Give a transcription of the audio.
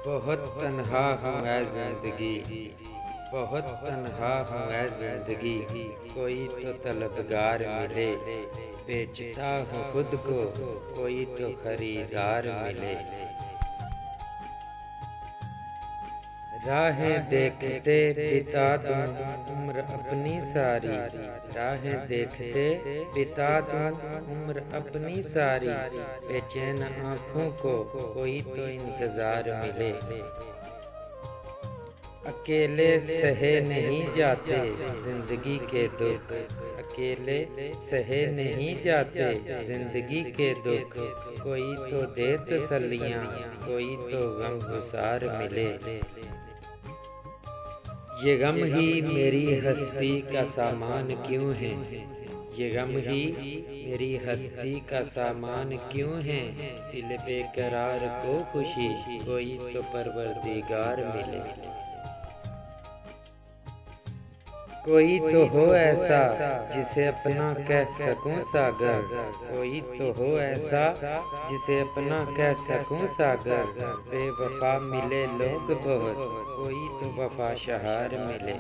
बहुत तन्हा हूँ ऐ ज़िंदगी, बहुत तन्हा हूँ ऐ ज़िंदगी। कोई तो तलबगार मिले, बेचता हूँ खुद को, कोई तो खरीदार मिले। राहें देखते बिता दूं उम्र अपनी सारी, राहें देखते बिता दूं उम्र अपनी सारी। बेचैन आँखों को कोई तो इंतज़ार मिले। अकेले सहे नहीं जाते जिंदगी के दुख, अकेले सहे नहीं जाते जिंदगी के दुख। कोई तो दे तसल्लियाँ, कोई तो गमगुसार मिले। ये गम ही मेरी हस्ती का सामान क्यों है, ये गम ही मेरी हस्ती का सामान क्यों है। दिल बेकरार को खुशी कोई तो परवरदिगार मिले। कोई तो हो ऐसा जिसे अपना कह सकूं सागर, कोई तो हो ऐसा जिसे अपना कह सकूं सागर। बेवफा मिले लोग बहुत, कोई तो वफा शहार मिले।